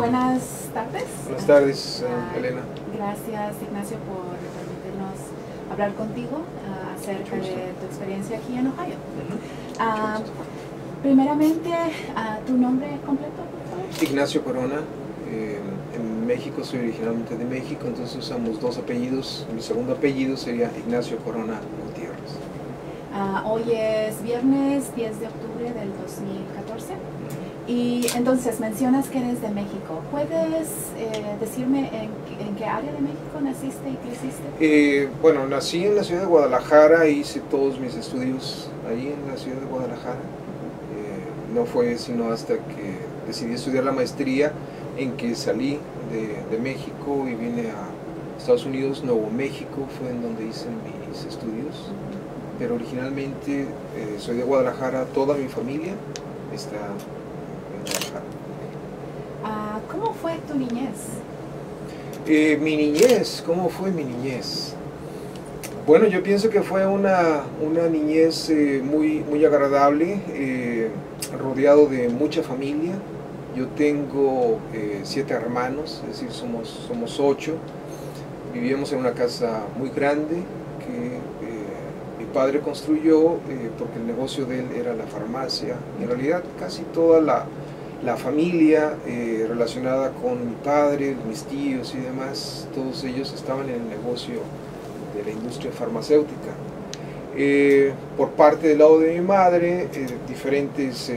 Buenas tardes. Buenas tardes, Elena. Gracias, Ignacio, por permitirnos hablar contigo acerca de tu experiencia aquí en Ohio. Primeramente, ¿tu nombre completo, por favor? Ignacio Corona. En México, soy originalmente de México, entonces usamos dos apellidos. Mi segundo apellido sería Ignacio Corona Gutiérrez. Hoy es viernes 10 de octubre del 2014. Y entonces mencionas que eres de México. ¿Puedes decirme en qué área de México naciste y creciste? Bueno, nací en la ciudad de Guadalajara, hice todos mis estudios ahí en la ciudad de Guadalajara. No fue sino hasta que decidí estudiar la maestría en que salí de México y vine a Estados Unidos. Nuevo México fue en donde hice mis estudios, pero originalmente soy de Guadalajara. Toda mi familia está en Guadalajara. ¿Cómo fue tu niñez? Mi niñez, ¿cómo fue mi niñez? Bueno, yo pienso que fue una niñez muy agradable, rodeado de mucha familia. Yo tengo 7 hermanos, es decir, somos 8. Vivíamos en una casa muy grande que mi padre construyó porque el negocio de él era la farmacia. En realidad casi toda la familia relacionada con mi padre, mis tíos y demás, todos ellos estaban en el negocio de la industria farmacéutica. Por parte del lado de mi madre, diferentes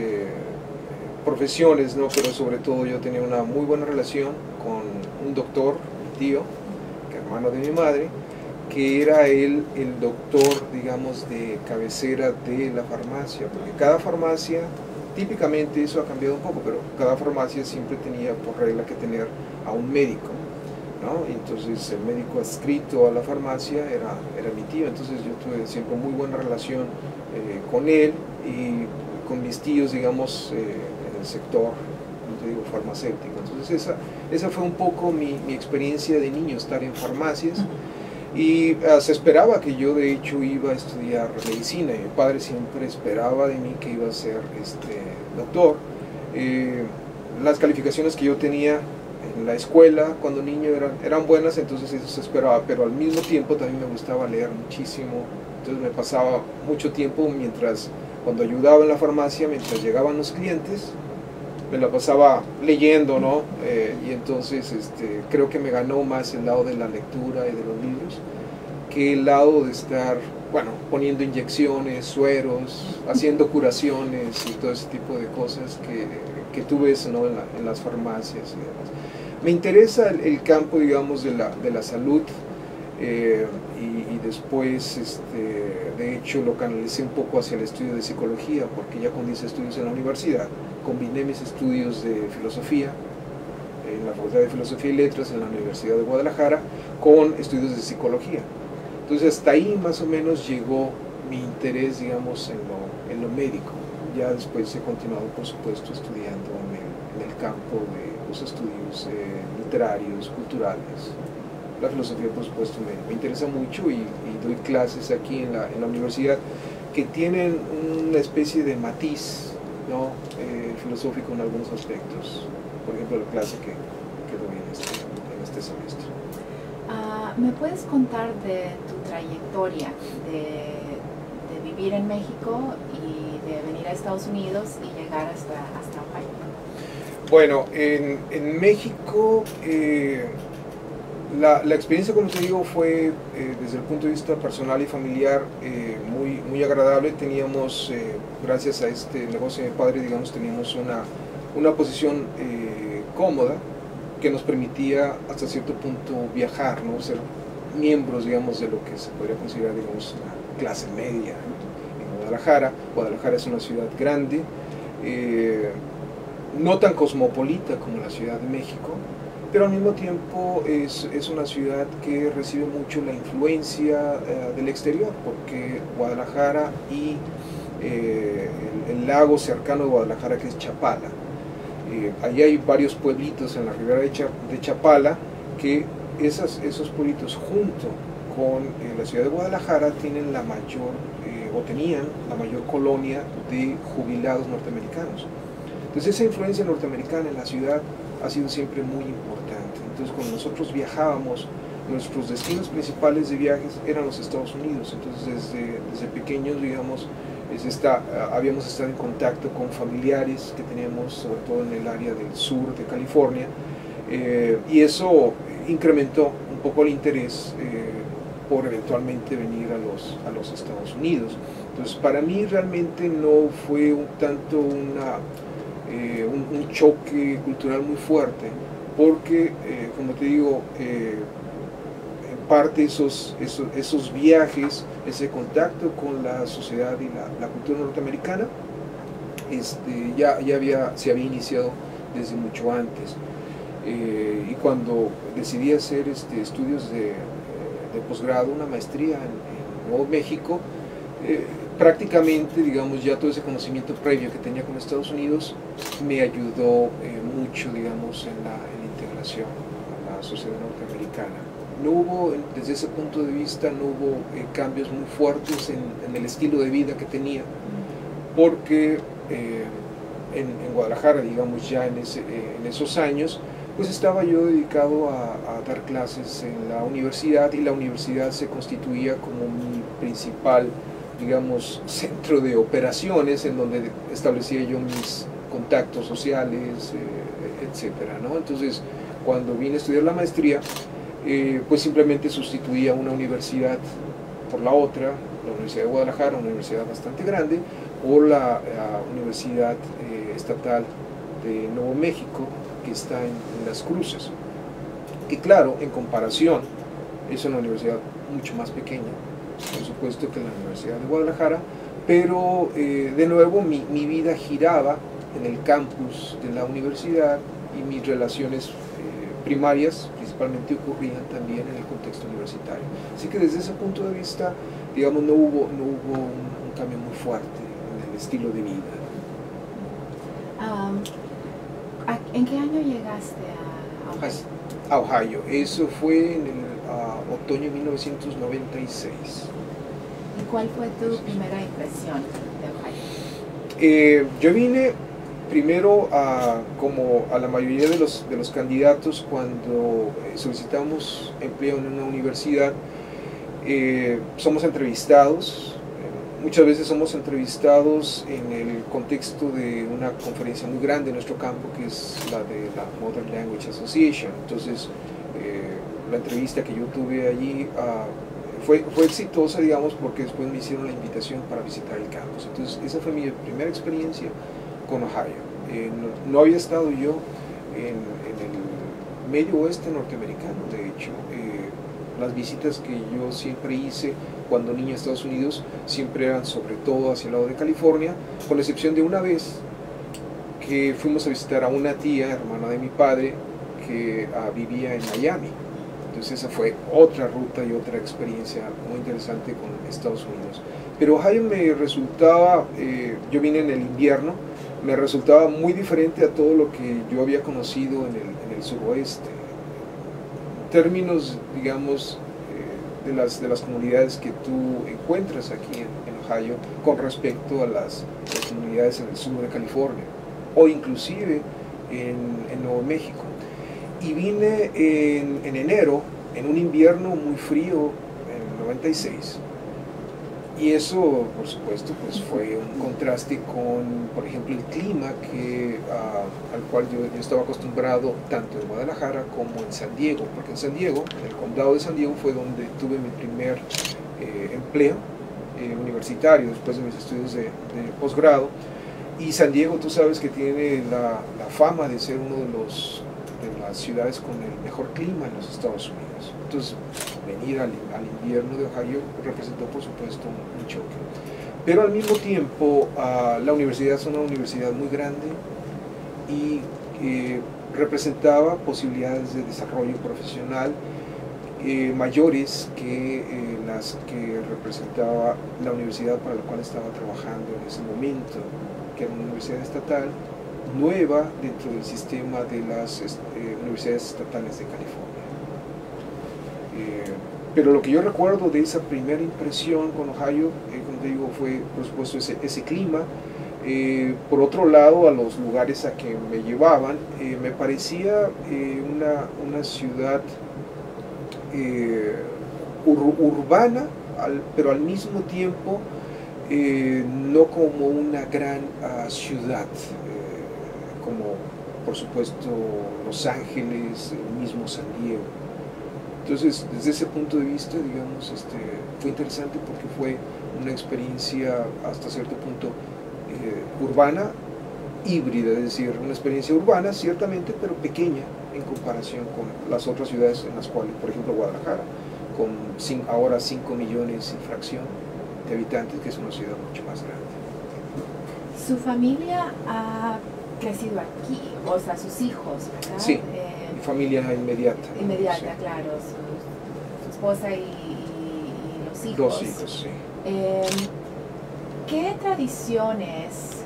profesiones, ¿no? Pero sobre todo yo tenía una muy buena relación con un doctor, mi tío, que hermano de mi madre, que era él el doctor, digamos, de cabecera de la farmacia, porque cada farmacia, típicamente eso ha cambiado un poco, pero cada farmacia siempre tenía por regla que tener a un médico, ¿no? Entonces el médico adscrito a la farmacia era mi tío. Entonces yo tuve siempre muy buena relación con él y con mis tíos, digamos, en el sector, no te digo, farmacéutico. Entonces esa fue un poco mi experiencia de niño, estar en farmacias. Y se esperaba que yo de hecho iba a estudiar medicina, y mi padre siempre esperaba de mí que iba a ser doctor. Las calificaciones que yo tenía en la escuela cuando niño eran buenas, entonces eso se esperaba, pero al mismo tiempo también me gustaba leer muchísimo. Entonces me pasaba mucho tiempo cuando ayudaba en la farmacia, mientras llegaban los clientes, me la pasaba leyendo, ¿no? Y entonces creo que me ganó más el lado de la lectura y de los libros que el lado de estar, bueno, poniendo inyecciones, sueros, haciendo curaciones y todo ese tipo de cosas que tú ves, ¿no? en las farmacias y demás. Me interesa el campo, digamos, de la salud, y después, de hecho, lo canalicé un poco hacia el estudio de psicología, porque ya cuando hice estudios en la universidad, combiné mis estudios de filosofía en la Facultad de Filosofía y Letras en la Universidad de Guadalajara con estudios de psicología. Entonces hasta ahí más o menos llegó mi interés, digamos, en lo médico. Ya después he continuado, por supuesto, estudiando en el campo de los estudios literarios, culturales. La filosofía, por supuesto, me interesa mucho y doy clases aquí en la universidad que tienen una especie de matiz, ¿no? Filosófico en algunos aspectos. Por ejemplo, la clase que doy en este semestre. ¿Me puedes contar de tu trayectoria de vivir en México y de venir a Estados Unidos y llegar hasta Ohio? Bueno, en México la experiencia, como te digo, fue desde el punto de vista personal y familiar muy agradable. Teníamos, gracias a este negocio de mi padre, digamos, teníamos una posición cómoda que nos permitía hasta cierto punto viajar, ¿no? Ser miembros, digamos, de lo que se podría considerar, digamos, una clase media en Guadalajara. Guadalajara es una ciudad grande, no tan cosmopolita como la Ciudad de México, pero al mismo tiempo es una ciudad que recibe mucho la influencia del exterior, porque Guadalajara y el lago cercano de Guadalajara, que es Chapala, allí hay varios pueblitos en la ribera de Chapala, que esos pueblitos junto con la ciudad de Guadalajara tienen tenían la mayor colonia de jubilados norteamericanos. Entonces esa influencia norteamericana en la ciudad ha sido siempre muy importante. Entonces cuando nosotros viajábamos, nuestros destinos principales de viajes eran los Estados Unidos. Entonces desde pequeños, digamos, habíamos estado en contacto con familiares que teníamos, sobre todo en el área del sur de California, y eso incrementó un poco el interés por eventualmente venir a los Estados Unidos. Entonces para mí realmente no fue tanto un choque cultural muy fuerte, porque como te digo, en parte esos viajes, ese contacto con la sociedad y la cultura norteamericana se había iniciado desde mucho antes. Y cuando decidí hacer estudios de posgrado, una maestría en Nuevo México, prácticamente, digamos, ya todo ese conocimiento previo que tenía con Estados Unidos me ayudó mucho, digamos, en la integración a la sociedad norteamericana. No hubo, desde ese punto de vista, no hubo cambios muy fuertes en el estilo de vida que tenía, porque en Guadalajara, digamos, ya en esos años, pues estaba yo dedicado a dar clases en la universidad, y la universidad se constituía como mi principal, digamos, centro de operaciones, en donde establecía yo mis contactos sociales, etcétera, ¿no? Entonces, cuando vine a estudiar la maestría, pues simplemente sustituía una universidad por la otra, la Universidad de Guadalajara, una universidad bastante grande, o la Universidad Estatal de Nuevo México, que está en Las Cruces, que claro, en comparación, es una universidad mucho más pequeña, por supuesto, que la Universidad de Guadalajara, pero de nuevo mi vida giraba en el campus de la universidad, y mis relaciones primarias principalmente ocurrían también en el contexto universitario. Así que desde ese punto de vista, digamos, no hubo un cambio muy fuerte en el estilo de vida. ¿En qué año llegaste a Ohio? A Ohio. Eso fue en el otoño de 1996. ¿Y cuál fue tu primera impresión de Ohio? Yo vine primero como a la mayoría de los candidatos cuando solicitamos empleo en una universidad. Somos entrevistados. Muchas veces somos entrevistados en el contexto de una conferencia muy grande en nuestro campo, que es la de la Modern Language Association. Entonces, la entrevista que yo tuve allí fue exitosa, digamos, porque después me hicieron la invitación para visitar el campus. Entonces, esa fue mi primera experiencia con Ohio. No había estado yo en el medio oeste norteamericano, de hecho. Las visitas que yo siempre hice cuando niño a Estados Unidos siempre eran sobre todo hacia el lado de California, con la excepción de una vez que fuimos a visitar a una tía, hermana de mi padre, que vivía en Miami. Entonces esa fue otra ruta y otra experiencia muy interesante con Estados Unidos. Pero Ohio me resultaba, yo vine en el invierno, me resultaba muy diferente a todo lo que yo había conocido en el suroeste. En términos, digamos, de las comunidades que tú encuentras aquí en Ohio con respecto a las comunidades en el sur de California, o inclusive en Nuevo México. Y vine en enero, en un invierno muy frío, en el 96. Y eso, por supuesto, pues fue un contraste con, por ejemplo, el clima al cual yo estaba acostumbrado tanto en Guadalajara como en San Diego, porque en San Diego, en el condado de San Diego, fue donde tuve mi primer empleo universitario después de mis estudios de posgrado. Y San Diego, tú sabes que tiene la fama de ser uno de las ciudades con el mejor clima en los Estados Unidos. Entonces, venir al invierno de Ohio representó, por supuesto, un choque. Pero al mismo tiempo, la universidad es una universidad muy grande y representaba posibilidades de desarrollo profesional mayores que las que representaba la universidad para la cual estaba trabajando en ese momento, que era una universidad estatal nueva dentro del sistema de las universidades estatales de California. Pero lo que yo recuerdo de esa primera impresión con Ohio, como te digo, fue por supuesto ese clima, Por otro lado, a los lugares a que me llevaban, me parecía una ciudad urbana, pero al mismo tiempo no como una gran ciudad, como por supuesto Los Ángeles, el mismo San Diego. Entonces, desde ese punto de vista, digamos, fue interesante porque fue una experiencia hasta cierto punto urbana, híbrida, es decir, una experiencia urbana ciertamente, pero pequeña en comparación con las otras ciudades en las cuales, por ejemplo, Guadalajara, con ahora 5 millones y fracción de habitantes, que es una ciudad mucho más grande. Su familia ha crecido aquí, o sea, sus hijos, ¿verdad? Sí, mi familia inmediata. Inmediata, sí. Claro, su esposa y los hijos. 2 hijos, sí. ¿Qué tradiciones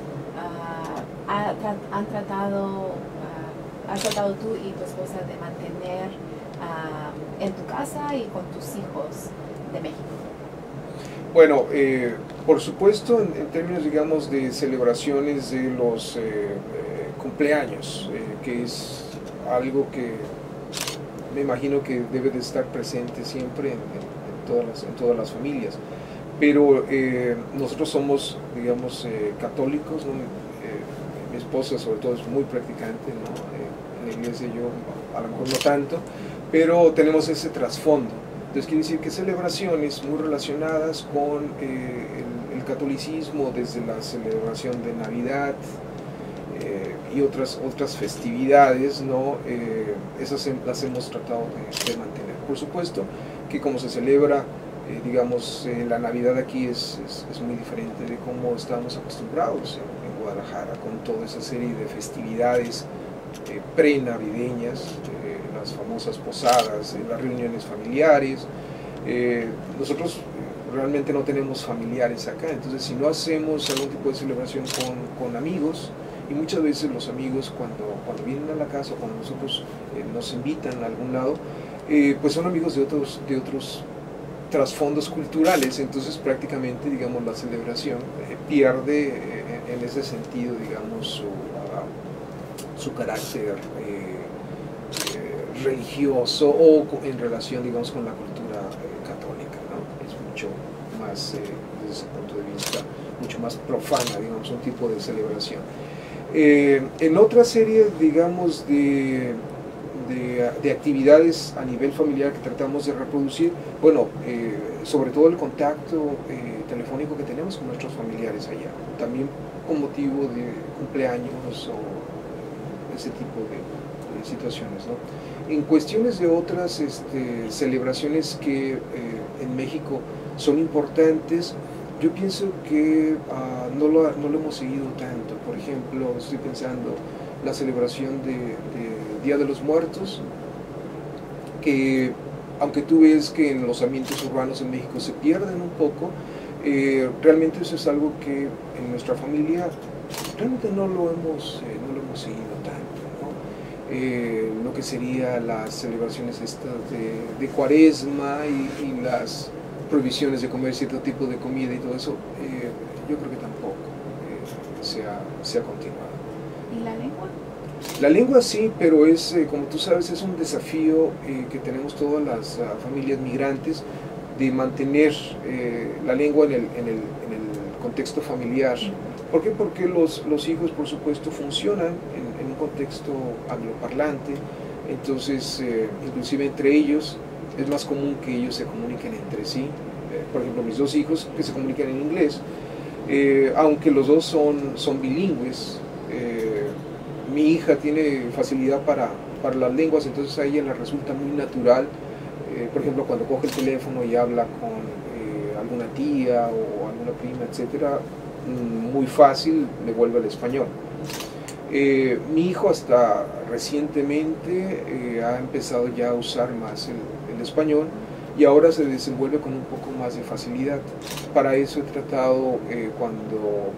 has tratado tú y tu esposa de mantener en tu casa y con tus hijos de México? Bueno, por supuesto, en términos, digamos, de celebraciones de los cumpleaños, que es algo que me imagino que debe de estar presente siempre en todas las familias. Pero nosotros somos, digamos, católicos, ¿no? Mi esposa sobre todo es muy practicante, ¿no? En la iglesia yo a lo mejor no tanto, pero tenemos ese trasfondo. Entonces quiere decir que celebraciones muy relacionadas con el catolicismo, desde la celebración de Navidad y otras festividades, ¿no? Esas las hemos tratado de mantener. Por supuesto que como se celebra, digamos, la Navidad aquí es muy diferente de cómo estábamos acostumbrados en Guadalajara, con toda esa serie de festividades pre-navideñas, las famosas posadas, las reuniones familiares. Nosotros realmente no tenemos familiares acá, entonces si no hacemos algún tipo de celebración con amigos, y muchas veces los amigos cuando vienen a la casa o cuando nosotros nos invitan a algún lado, pues son amigos de otros trasfondos culturales, entonces prácticamente, digamos, la celebración pierde en ese sentido, digamos, su carácter religioso o en relación, digamos, con la cultura católica, ¿no? Es mucho más, desde ese punto de vista, mucho más profana, digamos, un tipo de celebración. En otra serie, digamos, de actividades a nivel familiar que tratamos de reproducir, bueno, sobre todo el contacto telefónico que tenemos con nuestros familiares allá, también con motivo de cumpleaños o ese tipo de situaciones, ¿no? En cuestiones de otras celebraciones que en México son importantes, yo pienso que no lo hemos seguido tanto. Por ejemplo, estoy pensando la celebración de Día de los Muertos, que aunque tú ves que en los ambientes urbanos en México se pierden un poco, realmente eso es algo que en nuestra familia realmente no lo hemos seguido tanto, ¿no? Lo que sería las celebraciones estas de Cuaresma y las prohibiciones de comer cierto tipo de comida y todo eso, yo creo que tampoco se ha continuado. ¿Y la lengua? La lengua sí, pero es, como tú sabes, es un desafío que tenemos todas las familias migrantes de mantener la lengua en el contexto familiar. ¿Por qué? Porque los hijos, por supuesto, funcionan en un contexto angloparlante, entonces, inclusive entre ellos, es más común que ellos se comuniquen entre sí. Por ejemplo, mis 2 hijos que se comunican en inglés, aunque los dos son bilingües. Mi hija tiene facilidad para las lenguas, entonces a ella le resulta muy natural, por ejemplo, cuando coge el teléfono y habla con alguna tía o alguna prima, etcétera, muy fácil le vuelve al español. Mi hijo hasta recientemente ha empezado ya a usar más el español y ahora se desenvuelve con un poco más de facilidad. Para eso he tratado, cuando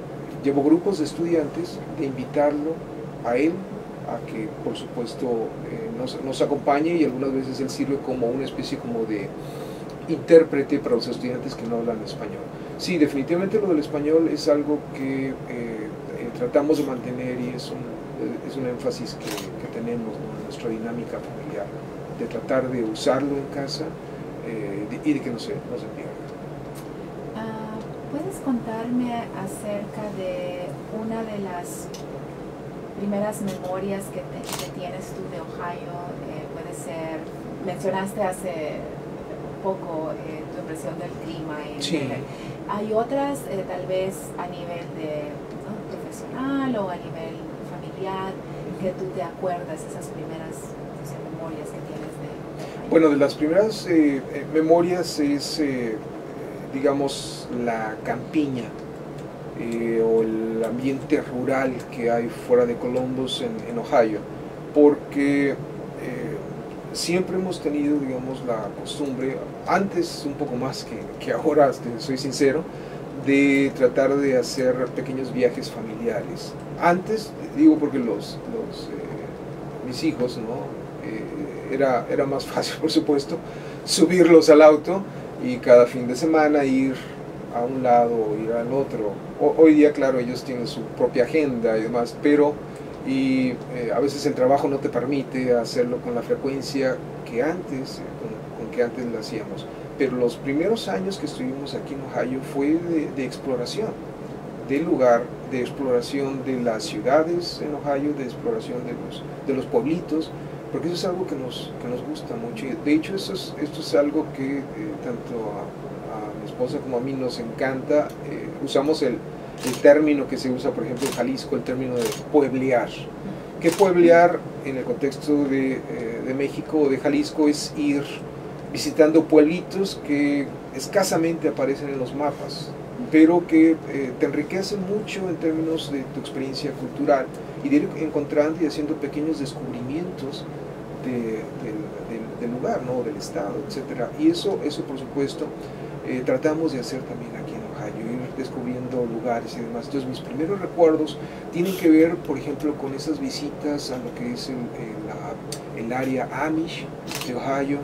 llevo grupos de estudiantes, de invitarlo a él a que, por supuesto, nos acompañe, y algunas veces él sirve como una especie como de intérprete para los estudiantes que no hablan español. Sí, definitivamente lo del español es algo que tratamos de mantener, y es un énfasis que tenemos, ¿no?, en nuestra dinámica familiar, de tratar de usarlo en casa y de que no se pierda. ¿Puedes contarme acerca de una de las primeras memorias que tienes tú de Ohio? Puede ser, mencionaste hace poco tu impresión del clima. Sí. ¿Hay otras, tal vez a nivel profesional o a nivel familiar, que tú te acuerdas, esas primeras memorias que tienes de Ohio? Bueno, de las primeras memorias es, digamos, la campiña o el ambiente rural que hay fuera de Columbus en Ohio, porque siempre hemos tenido, digamos, la costumbre, antes un poco más que ahora, soy sincero, de tratar de hacer pequeños viajes familiares. Antes, digo porque mis hijos, ¿no? Era más fácil, por supuesto, subirlos al auto y cada fin de semana ir a un lado o ir al otro. Hoy día, claro, ellos tienen su propia agenda y demás, pero a veces el trabajo no te permite hacerlo con la frecuencia que antes, con que antes lo hacíamos. Pero los primeros años que estuvimos aquí en Ohio fue de exploración del lugar, de exploración de las ciudades en Ohio, de exploración de los pueblitos, porque eso es algo que nos gusta mucho. De hecho, esto es algo que tanto a mi esposa como a mí nos encanta. Usamos el término que se usa, por ejemplo, en Jalisco, el término de pueblear. Que pueblear en el contexto de México o de Jalisco es ir visitando pueblitos que escasamente aparecen en los mapas, pero que te enriquecen mucho en términos de tu experiencia cultural, y de ir encontrando y haciendo pequeños descubrimientos del lugar, ¿no?, del estado, etc. Y eso por supuesto, tratamos de hacer también aquí en Ohio, ir descubriendo lugares y demás. Entonces mis primeros recuerdos tienen que ver, por ejemplo, con esas visitas a lo que es el área Amish de Ohio,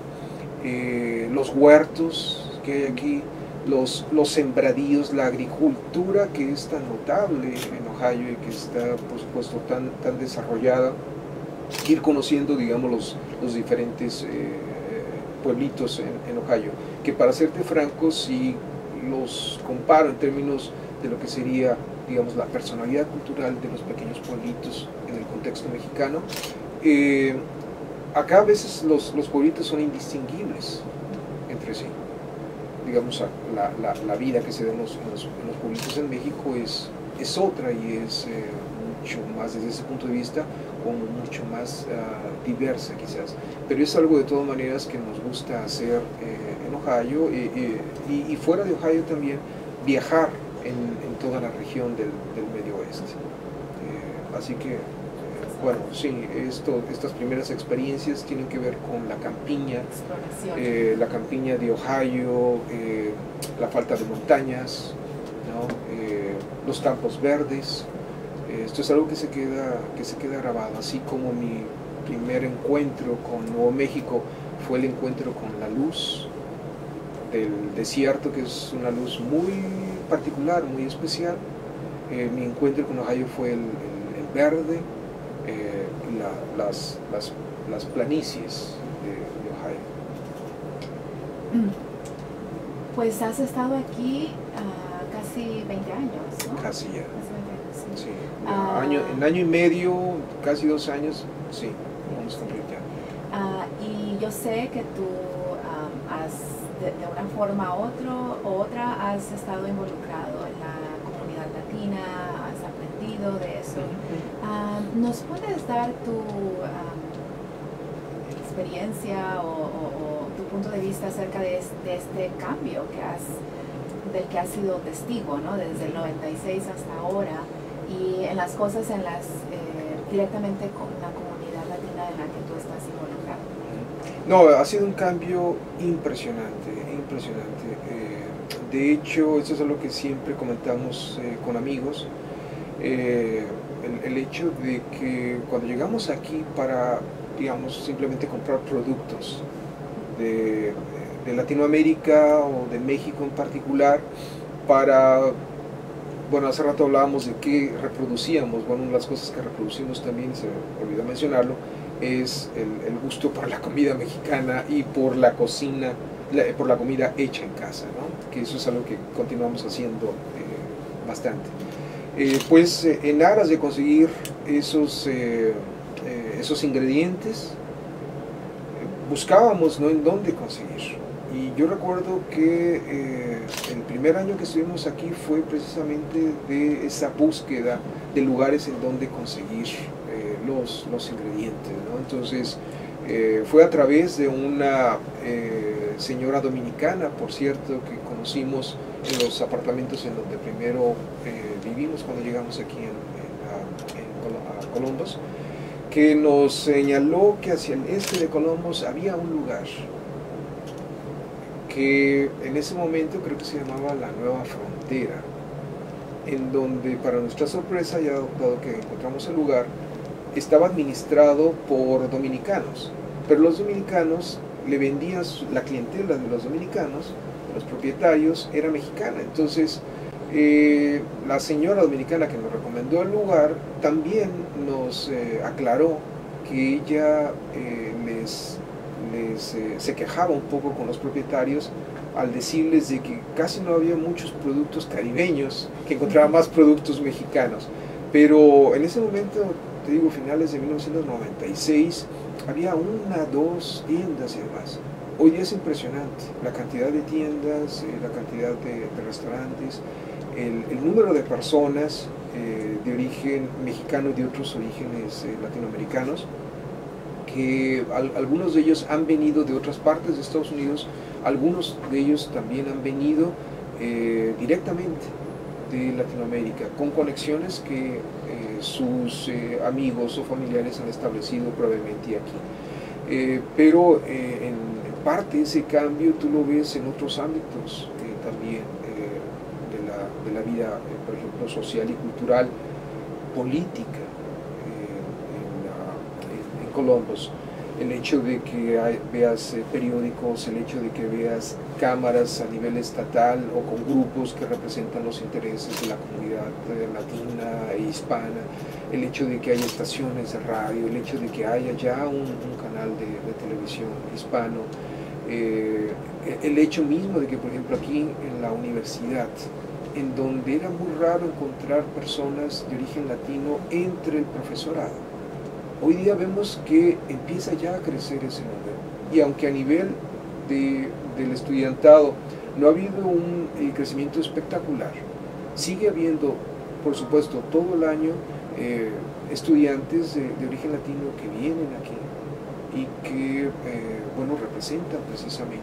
los huertos que hay aquí, los sembradíos, la agricultura que es tan notable en Ohio y que está, por supuesto, tan desarrollada. Ir conociendo, digamos, los diferentes pueblitos en Ohio, que, para serte franco, si los comparo en términos de lo que sería, digamos, la personalidad cultural de los pequeños pueblitos en el contexto mexicano, acá a veces los pueblitos son indistinguibles entre sí. Digamos, la vida que se da en los pueblitos en México es otra, y es mucho más, desde ese punto de vista, como mucho más diversa quizás, pero es algo de todas maneras que nos gusta hacer en Ohio, y fuera de Ohio también, viajar en toda la región del Medio Oeste. Así que, bueno, sí, estas primeras experiencias tienen que ver con la campiña de Ohio, la falta de montañas, ¿no?, los campos verdes. Esto es algo que se queda grabado, así como mi primer encuentro con Nuevo México fue el encuentro con la luz del desierto, que es una luz muy particular, muy especial. Mi encuentro con Ohio fue el verde, las planicies de Ohio. Pues has estado aquí casi 20 años, ¿no? Casi ya. Sí. Sí, en año y medio, casi 2 años, sí, vamos a cumplir ya. Y yo sé que tú de una forma u otra, has estado involucrado en la comunidad latina, has aprendido de eso. ¿Nos puedes dar tu experiencia o tu punto de vista acerca de este cambio del que has sido testigo, ¿no?, desde el 96 hasta ahora, y en las cosas directamente con la comunidad latina en la que tú estás involucrado? No, ha sido un cambio impresionante, impresionante. De hecho, eso es algo que siempre comentamos con amigos, el hecho de que cuando llegamos aquí para, digamos, simplemente comprar productos de Latinoamérica o de México en particular, para bueno, hace rato hablábamos de qué reproducíamos. Bueno, una de las cosas que reproducimos también, se me olvidó mencionarlo, es el gusto por la comida mexicana y por la cocina, por la comida hecha en casa, ¿no? Que eso es algo que continuamos haciendo bastante. Pues en aras de conseguir esos ingredientes, buscábamos, ¿no?, en dónde conseguir. Y yo recuerdo que el primer año que estuvimos aquí fue precisamente de esa búsqueda de lugares en donde conseguir los ingredientes, ¿no? Entonces fue a través de una señora dominicana, por cierto, que conocimos en los apartamentos en donde primero vivimos cuando llegamos aquí a Columbus, que nos señaló que hacia el este de Columbus había un lugar que en ese momento creo que se llamaba la Nueva Frontera, en donde, para nuestra sorpresa, ya dado que encontramos el lugar, estaba administrado por dominicanos, pero los dominicanos le vendían, la clientela de los dominicanos, de los propietarios, era mexicana. Entonces la señora dominicana que nos recomendó el lugar también nos aclaró que ella se quejaba un poco con los propietarios al decirles de que casi no había muchos productos caribeños, que encontraba más productos mexicanos. Pero en ese momento, te digo, finales de 1996, había 1, 2 tiendas y demás. Hoy día es impresionante la cantidad de tiendas, la cantidad de restaurantes, el número de personas de origen mexicano y de otros orígenes latinoamericanos, que algunos de ellos han venido de otras partes de Estados Unidos, algunos de ellos también han venido directamente de Latinoamérica, con conexiones que sus amigos o familiares han establecido previamente aquí. Pero en parte ese cambio tú lo ves en otros ámbitos también de la vida, por ejemplo, social y cultural, política en Columbus. El hecho de que veas periódicos, el hecho de que veas cámaras a nivel estatal o con grupos que representan los intereses de la comunidad latina e hispana, el hecho de que haya estaciones de radio, el hecho de que haya ya un canal de televisión hispano, el hecho mismo de que, por ejemplo, aquí en la universidad, en donde era muy raro encontrar personas de origen latino entre el profesorado, hoy día vemos que empieza ya a crecer ese número. Y aunque a nivel del estudiantado no ha habido un crecimiento espectacular, sigue habiendo, por supuesto, todo el año estudiantes de origen latino que vienen aquí y que bueno, representan precisamente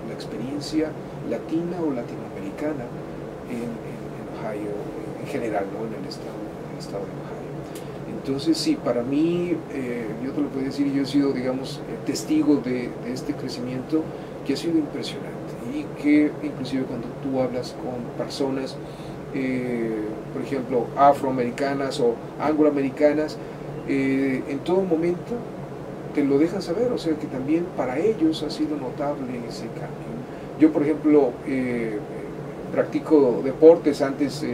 la experiencia latina o latinoamericana en Ohio en general, ¿no?, en el estado de Ohio. Entonces sí, para mí, yo te lo puedo decir, yo he sido, digamos, testigo de este crecimiento que ha sido impresionante, y que inclusive cuando tú hablas con personas, por ejemplo, afroamericanas o angloamericanas, en todo momento te lo dejan saber, o sea que también para ellos ha sido notable ese cambio. Yo, por ejemplo, practico deportes. Antes,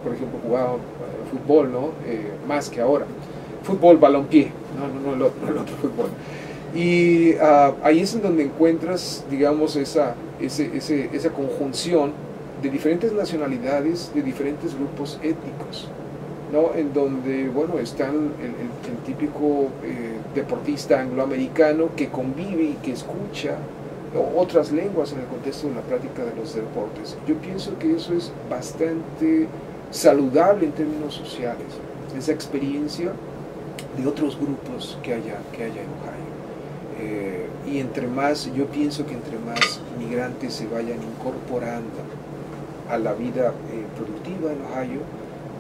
por ejemplo, jugaba fútbol, ¿no? Más que ahora. Fútbol, balompié, no el otro fútbol. Y ahí es en donde encuentras, digamos, esa conjunción de diferentes nacionalidades, de diferentes grupos étnicos, ¿no? En donde, bueno, están el típico deportista angloamericano que convive y que escucha otras lenguas en el contexto de la práctica de los deportes. Yo pienso que eso es bastante saludable en términos sociales, esa experiencia de otros grupos que haya en Ohio. Y yo pienso que entre más migrantes se vayan incorporando a la vida productiva en Ohio,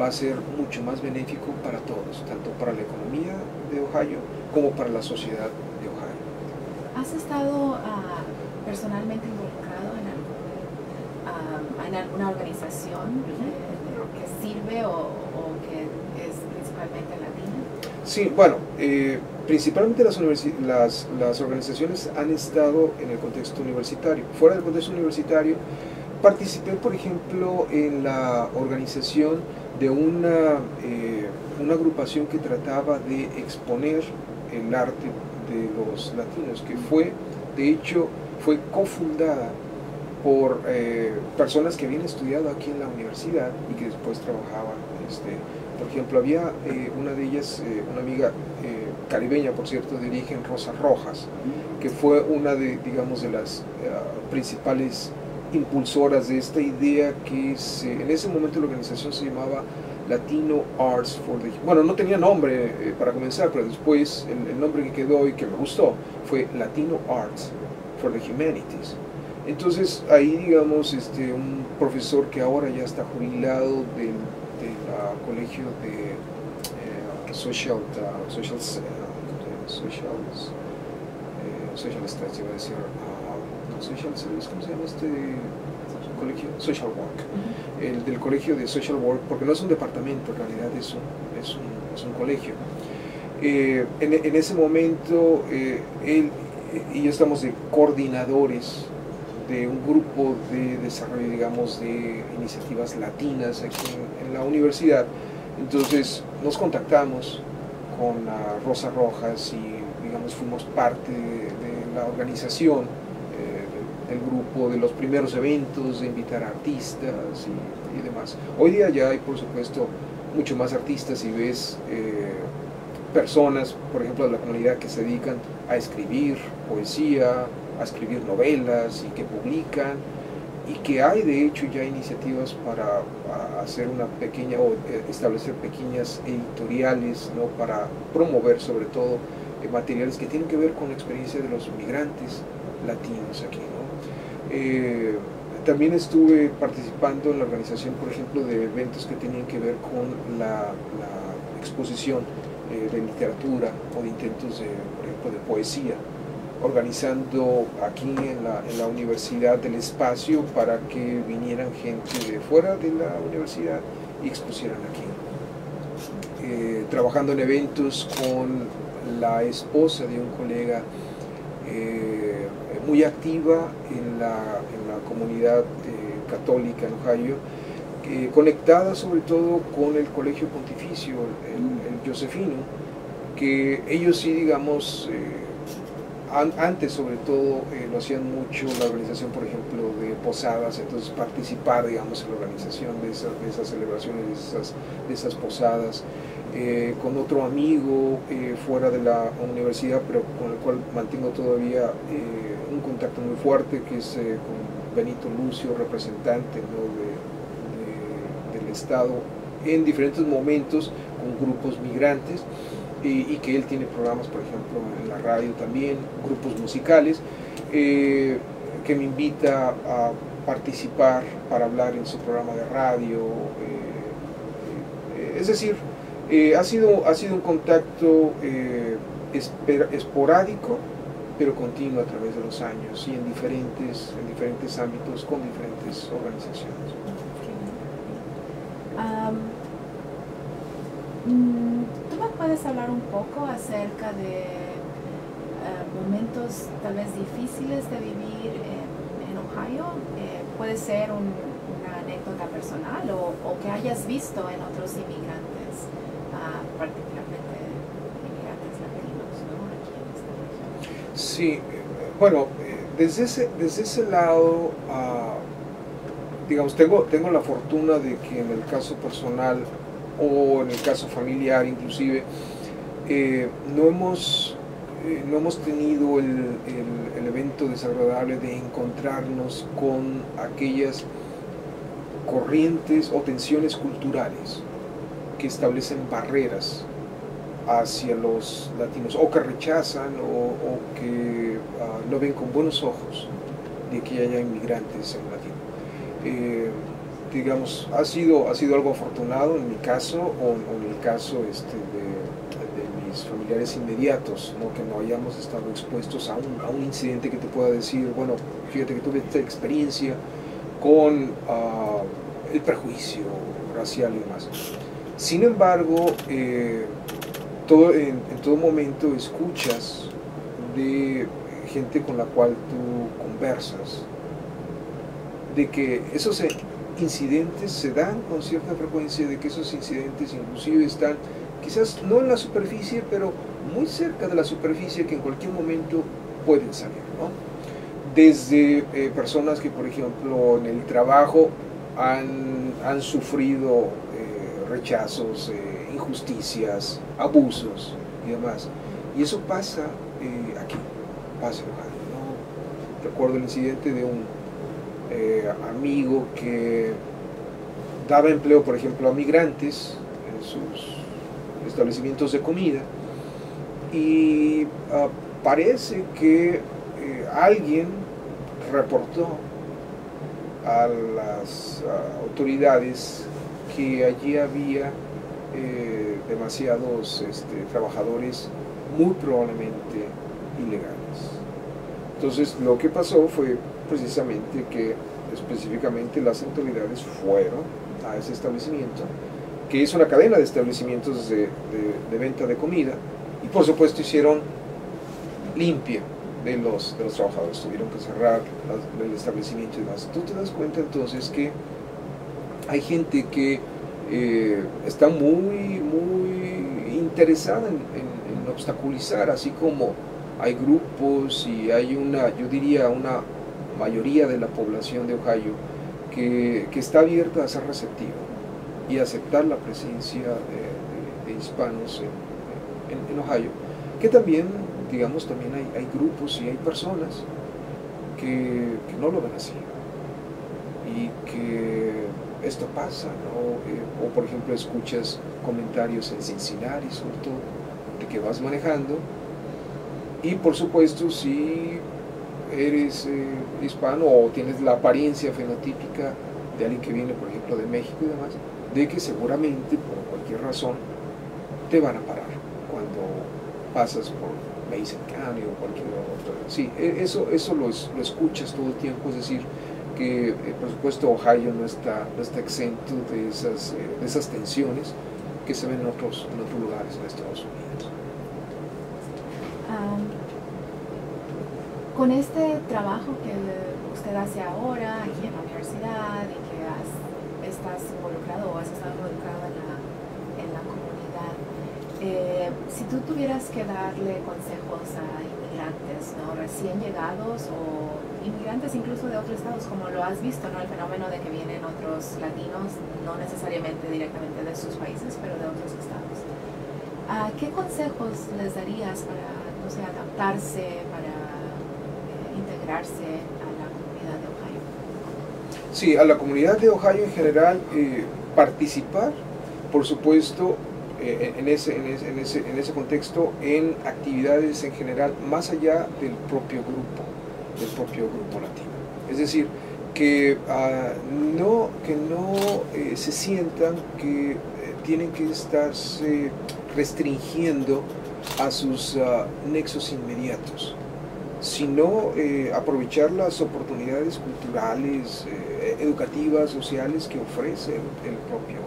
va a ser mucho más benéfico para todos, tanto para la economía de Ohio como para la sociedad de Ohio. ¿Has estado personalmente involucrado en alguna organización que sirve o que es principalmente latina? Sí, bueno, principalmente las organizaciones han estado en el contexto universitario. Fuera del contexto universitario, participé, por ejemplo, en la organización de una agrupación que trataba de exponer el arte de los latinos, que fue, de hecho, fue cofundada por personas que habían estudiado aquí en la universidad y que después trabajaban. Por ejemplo, había una de ellas, una amiga caribeña, por cierto, de origen, Rosa Rojas, que fue una de, digamos, de las principales impulsoras de esta idea que en ese momento la organización se llamaba Latino Arts for the... Bueno, no tenía nombre para comenzar, pero después el nombre que quedó y que me gustó fue Latino Arts for the Humanities. Entonces ahí, digamos, un profesor que ahora ya está jubilado del colegio de social studies, iba a decir, no, social studies, ¿cómo se llama este colegio? Social work. El del colegio de social work, porque no es un departamento, en realidad es un colegio. En ese momento él y yo estamos de coordinadores de un grupo de desarrollo, digamos, de iniciativas latinas aquí en la universidad. Entonces nos contactamos con Rosa Rojas y, digamos, fuimos parte de la organización del grupo, de los primeros eventos, de invitar artistas y demás. Hoy día ya hay, por supuesto, mucho más artistas y ves personas, por ejemplo, de la comunidad que se dedican a escribir poesía, a escribir novelas y que publican, y que hay de hecho ya iniciativas para hacer una pequeña o establecer pequeñas editoriales, ¿no?, para promover sobre todo materiales que tienen que ver con la experiencia de los migrantes latinos aquí, ¿no? También estuve participando en la organización, por ejemplo, de eventos que tenían que ver con la exposición de literatura o de intentos, por ejemplo, de poesía, organizando aquí en la universidad el espacio para que vinieran gente de fuera de la universidad y expusieran aquí. Trabajando en eventos con la esposa de un colega muy activa en la comunidad católica en Ohio, conectada sobre todo con el Colegio Pontificio, el Josefino, que ellos sí, digamos, antes sobre todo lo hacían mucho la organización, por ejemplo, de posadas, entonces participar, digamos, en la organización de esas celebraciones, de esas posadas, con otro amigo fuera de la universidad, pero con el cual mantengo todavía un contacto muy fuerte, que es con Benito Lucio, representante, ¿no?, del Estado en diferentes momentos con grupos migrantes. Y que él tiene programas, por ejemplo, en la radio también, grupos musicales, que me invita a participar para hablar en su programa de radio. Es decir, ha sido un contacto esporádico, pero continuo a través de los años y en diferentes ámbitos con diferentes organizaciones. ¿Tú me puedes hablar un poco acerca de momentos tal vez difíciles de vivir en Ohio? Puede ser una anécdota personal o que hayas visto en otros inmigrantes, particularmente inmigrantes latinos, ¿no?, aquí en esta región. Sí, bueno, desde ese lado, digamos, tengo la fortuna de que en el caso personal o en el caso familiar inclusive, no hemos tenido el evento desagradable de encontrarnos con aquellas corrientes o tensiones culturales que establecen barreras hacia los latinos, o que rechazan o que no ven con buenos ojos de que haya inmigrantes en latino. Digamos, ha sido algo afortunado en mi caso o en el caso de mis familiares inmediatos, ¿no?, que no hayamos estado expuestos a un incidente que te pueda decir, bueno, fíjate que tuve esta experiencia con el prejuicio racial y demás. Sin embargo, en todo momento escuchas de gente con la cual tú conversas, de que esos incidentes se dan con cierta frecuencia, de que esos incidentes inclusive están quizás no en la superficie, pero muy cerca de la superficie, que en cualquier momento pueden salir, ¿no? Desde personas que, por ejemplo, en el trabajo han sufrido rechazos, injusticias, abusos y demás. Y eso pasa aquí, pasa en Ohio, ¿no? Recuerdo el incidente de un amigo que daba empleo, por ejemplo, a migrantes en sus establecimientos de comida, y parece que alguien reportó a las autoridades que allí había demasiados trabajadores muy probablemente ilegales. Entonces lo que pasó fue precisamente que específicamente las autoridades fueron a ese establecimiento, que es una cadena de establecimientos de venta de comida, y por supuesto hicieron limpia de los trabajadores, tuvieron que cerrar el establecimiento y demás. Tú te das cuenta entonces que hay gente que está muy interesada en obstaculizar, así como hay grupos y hay yo diría una mayoría de la población de Ohio que está abierta a ser receptiva y aceptar la presencia de hispanos en Ohio, que también, digamos, también hay grupos y hay personas que no lo ven así, y que esto pasa, ¿no? O por ejemplo escuchas comentarios en Cincinnati, sobre todo, de que vas manejando, y por supuesto si eres hispano o tienes la apariencia fenotípica de alguien que viene, por ejemplo, de México y demás, de que seguramente por cualquier razón te van a parar cuando pasas por Mason County o cualquier otro. Sí, eso lo escuchas todo el tiempo, es decir, que por supuesto Ohio no está exento de esas tensiones que se ven en otros lugares en Estados Unidos. Con este trabajo que usted hace ahora aquí en la universidad y que estás involucrado o has estado involucrado en la comunidad, si tú tuvieras que darle consejos a inmigrantes, ¿no? Recién llegados o inmigrantes incluso de otros estados, como lo has visto, ¿no? El fenómeno de que vienen otros latinos, no necesariamente directamente de sus países, pero de otros estados. ¿Qué consejos les darías para, no sé, adaptarse, para integrarse a la comunidad de Ohio? Sí, a la comunidad de Ohio en general, participar, por supuesto, en ese contexto, en actividades en general, más allá del propio grupo latino. Es decir, que no se sientan que tienen que estarse restringiendo a sus nexos inmediatos, sino aprovechar las oportunidades culturales, educativas, sociales que ofrece el propio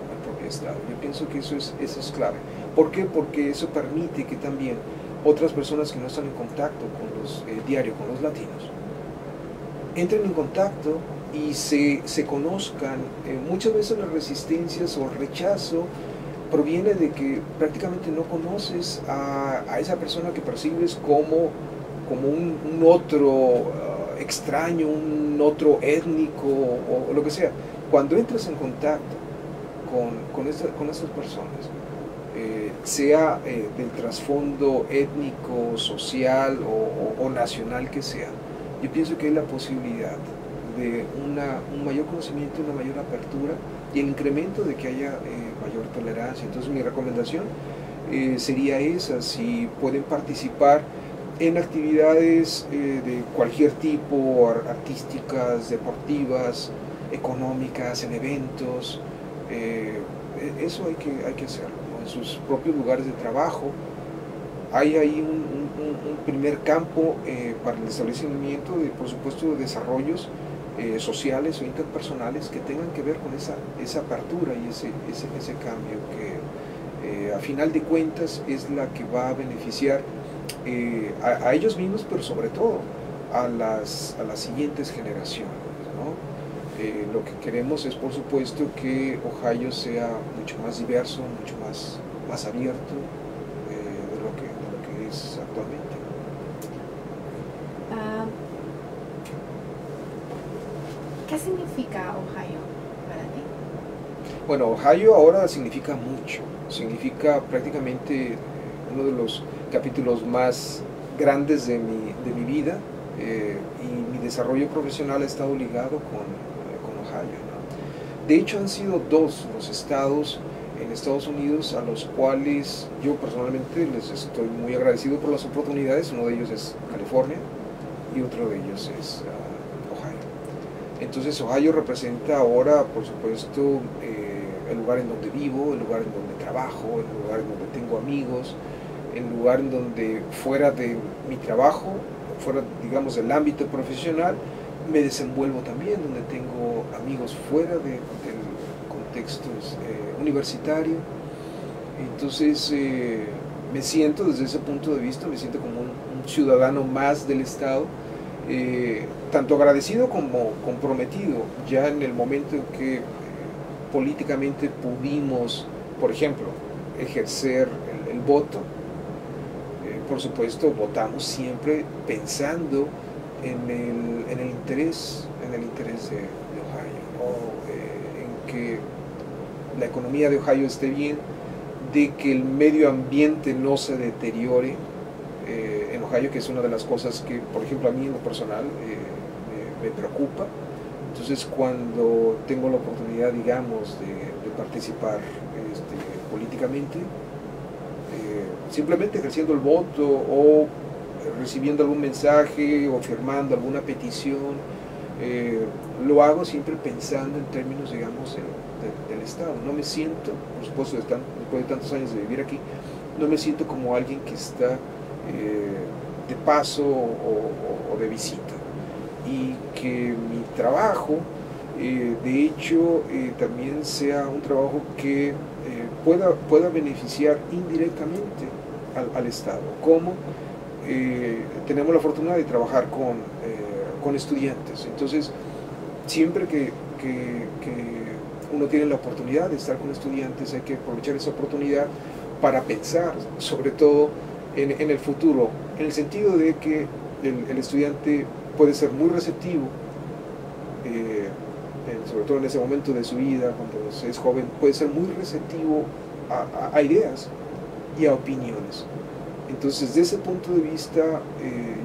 Estado. Yo pienso que eso es clave. ¿Por qué? Porque eso permite que también otras personas que no están en contacto con diario con los latinos entren en contacto y se conozcan. Muchas veces las resistencias o el rechazo proviene de que prácticamente no conoces a esa persona que percibes como un otro extraño, un otro étnico o lo que sea. Cuando entras en contacto con esas personas, sea del trasfondo étnico, social o nacional que sea, yo pienso que hay la posibilidad de un mayor conocimiento, una mayor apertura y el incremento de que haya mayor tolerancia. Entonces mi recomendación sería esa: si pueden participar en actividades de cualquier tipo, artísticas, deportivas, económicas, en eventos, eso hay que hacerlo, ¿no? En sus propios lugares de trabajo hay ahí un primer campo para el establecimiento de, por supuesto, de desarrollos sociales o interpersonales que tengan que ver con esa apertura y ese cambio que a final de cuentas es la que va a beneficiar a ellos mismos, pero sobre todo a las siguientes generaciones, ¿no? Lo que queremos es, por supuesto, que Ohio sea mucho más diverso, mucho más abierto de lo que es actualmente. ¿Qué significa Ohio para ti? Bueno, Ohio ahora significa mucho, significa prácticamente uno de los capítulos más grandes de mi vida, y mi desarrollo profesional ha estado ligado con Ohio, ¿no? De hecho, han sido dos los estados en Estados Unidos a los cuales yo personalmente les estoy muy agradecido por las oportunidades. Uno de ellos es California y otro de ellos es Ohio. Entonces Ohio representa ahora, por supuesto, el lugar en donde vivo, el lugar en donde trabajo, el lugar en donde tengo amigos, el lugar en donde fuera de mi trabajo, fuera, digamos, del ámbito profesional, me desenvuelvo también, donde tengo amigos fuera del contexto universitario. Entonces me siento, desde ese punto de vista, me siento como un ciudadano más del Estado, tanto agradecido como comprometido. Ya en el momento en que políticamente pudimos, por ejemplo, ejercer el voto, por supuesto votamos siempre pensando en el interés de Ohio, ¿no? En que la economía de Ohio esté bien, de que el medio ambiente no se deteriore en Ohio, que es una de las cosas que, por ejemplo, a mí en lo personal me preocupa. Entonces, cuando tengo la oportunidad, digamos, de participar políticamente, simplemente ejerciendo el voto o recibiendo algún mensaje o firmando alguna petición, lo hago siempre pensando en términos, digamos, del Estado. No me siento, por supuesto, después de tantos años de vivir aquí, no me siento como alguien que está de paso o de visita. Y que mi trabajo, de hecho, también sea un trabajo que pueda beneficiar indirectamente al Estado. Como tenemos la fortuna de trabajar con estudiantes. Entonces, siempre que uno tiene la oportunidad de estar con estudiantes, hay que aprovechar esa oportunidad para pensar, sobre todo en el futuro, en el sentido de que el estudiante puede ser muy receptivo, sobre todo en ese momento de su vida, cuando es joven, puede ser muy receptivo a ideas y a opiniones. Entonces, desde ese punto de vista,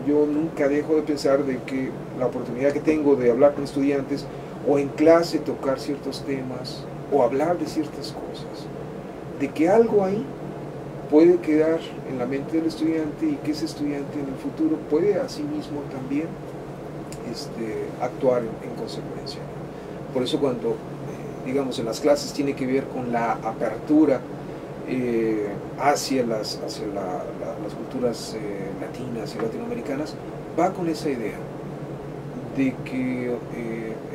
yo nunca dejo de pensar de que la oportunidad que tengo de hablar con estudiantes, o en clase tocar ciertos temas, o hablar de ciertas cosas, de que algo ahí puede quedar en la mente del estudiante, y que ese estudiante en el futuro puede asimismo también actuar en consecuencia. Por eso cuando, digamos, en las clases tiene que ver con la apertura hacia las culturas latinas y latinoamericanas, va con esa idea de que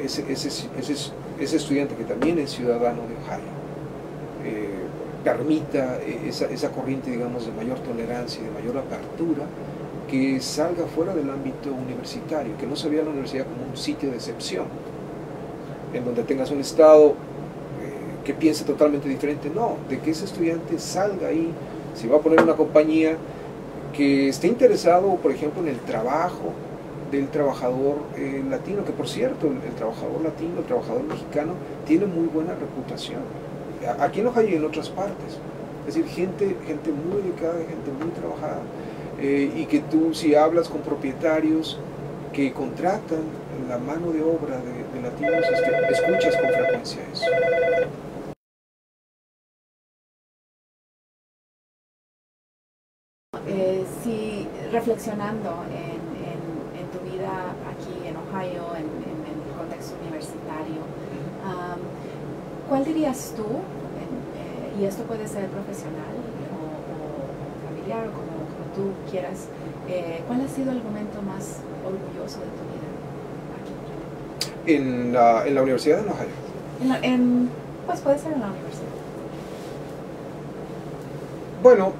ese estudiante que también es ciudadano de Ohio permita esa corriente, digamos, de mayor tolerancia y de mayor apertura, que salga fuera del ámbito universitario, que no se vea la universidad como un sitio de excepción, en donde tengas un estado que piense totalmente diferente. No, de que ese estudiante salga ahí, si va a poner una compañía, que esté interesado, por ejemplo, en el trabajo del trabajador latino, que por cierto, el trabajador latino, el trabajador mexicano, tiene muy buena reputación, aquí en Ohio y en otras partes. Es decir, gente muy dedicada, gente muy trabajada, y que tú, si hablas con propietarios que contratan la mano de obra de latinos, escuchas con frecuencia eso. Si reflexionando en tu vida aquí en Ohio, en el contexto universitario, ¿cuál dirías tú, y esto puede ser profesional o familiar, o como tú quieras, cuál ha sido el momento más orgulloso de tu vida aquí? En la Universidad de Ohio. Pues puede ser en la universidad. Bueno,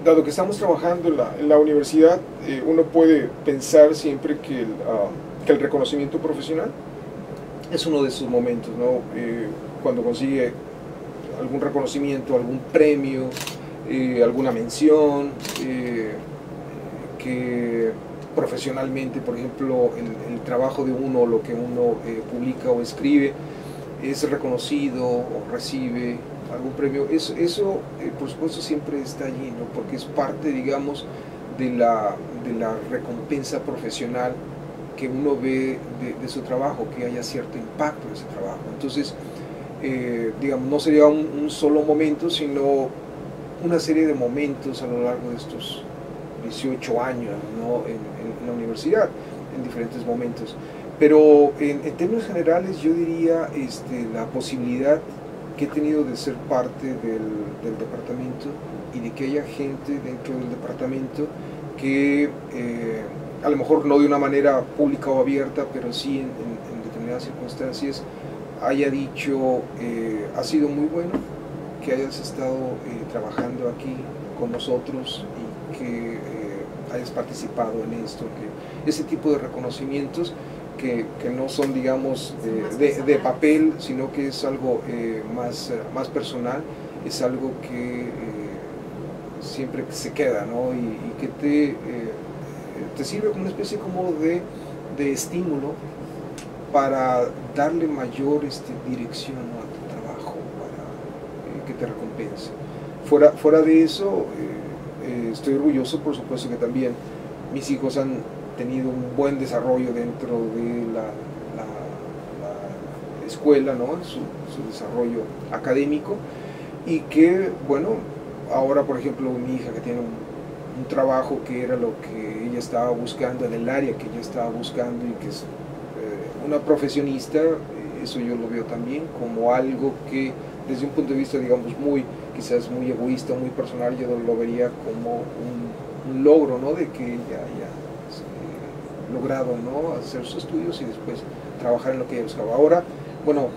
dado que estamos trabajando en la universidad, uno puede pensar siempre que el reconocimiento profesional es uno de esos momentos, ¿no? Cuando consigue algún reconocimiento, algún premio, alguna mención, que profesionalmente, por ejemplo, el trabajo de uno, lo que uno publica o escribe, es reconocido o recibe algún premio, eso por supuesto siempre está allí, ¿no? Porque es parte, digamos, de la recompensa profesional que uno ve de su trabajo, que haya cierto impacto en ese trabajo. Entonces, digamos, no sería un solo momento, sino una serie de momentos a lo largo de estos 18 años, ¿no? en la universidad, en diferentes momentos. Pero en términos generales yo diría la posibilidad que he tenido de ser parte del departamento y de que haya gente dentro del departamento que a lo mejor no de una manera pública o abierta, pero sí en determinadas circunstancias haya dicho, ha sido muy bueno que hayas estado trabajando aquí con nosotros y que hayas participado en esto, que ese tipo de reconocimientos que no son, digamos, de papel, sino que es algo más personal, es algo que siempre se queda, ¿no? Y que te sirve como una especie como de estímulo para darle mayor dirección, ¿no? a tu trabajo, para que te recompense. Fuera de eso, estoy orgulloso, por supuesto, que también mis hijos han tenido un buen desarrollo dentro de la escuela, ¿no? su desarrollo académico, y que, bueno, ahora, por ejemplo, mi hija que tiene un trabajo que era lo que ella estaba buscando, en el área que ella estaba buscando, y que es una profesionista, eso yo lo veo también como algo que desde un punto de vista, digamos, quizás muy egoísta, muy personal, yo lo vería como un logro, ¿no? De que ella haya logrado, ¿no? hacer sus estudios y después trabajar en lo que ella buscaba. Ahora, bueno,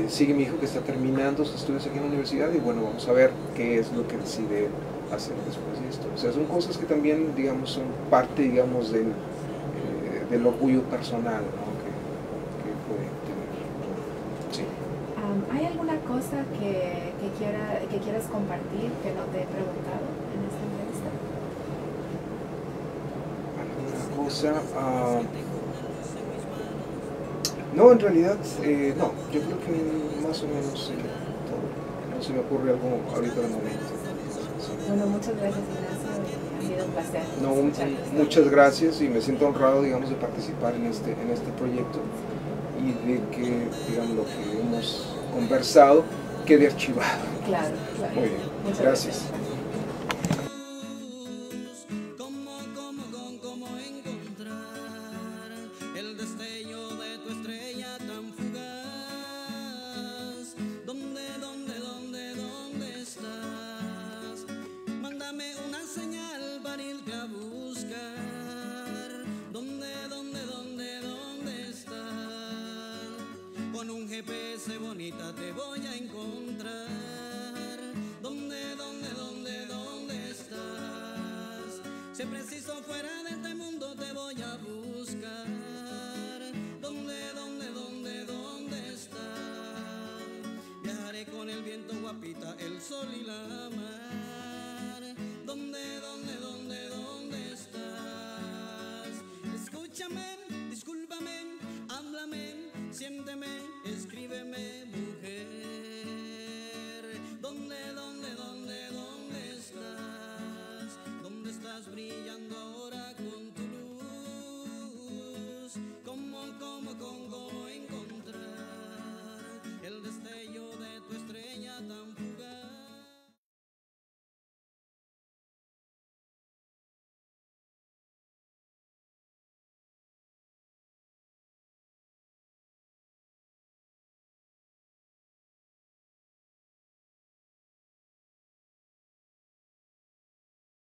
sigue mi hijo que está terminando sus estudios aquí en la universidad, y bueno, vamos a ver qué es lo que decide hacer después de esto. O sea, son cosas que también, digamos, son parte, digamos, del orgullo personal, ¿no? que puede tener. Sí. ¿Hay alguna cosa que quieras compartir que no te he preguntado en esta entrevista? ¿Alguna cosa? No, en realidad, no. Yo creo que más o menos todo. No se me ocurre algo ahorita de momento. Bueno, muchas gracias, Ignacio. Ha sido un placer. No, muchas gracias, y me siento honrado, digamos, de participar en este proyecto, y de que, digamos, lo que hemos conversado quede archivado. Claro, claro. Muy bien, Muchas gracias. ¿Cómo encontrar el destello de tu estrella tan fugaz? ¿Dónde estás? Mándame una señal para irte a buscar. ¿Dónde estás? Con un GPS bonita te voy a encontrar. ¿Dónde estás? Si es preciso fuera de este mundo te voy a buscar. ¿Dónde estás? Viajaré con el viento, guapita, el sol y la mar. ¿Dónde estás? Escúchame, discúlpame, háblame, siénteme, escríbeme, mujer. ¿Dónde estás? ¿Dónde estás brillando ahora con tu luz? ¿Cómo encontrar el destello de tu estrella tan pura?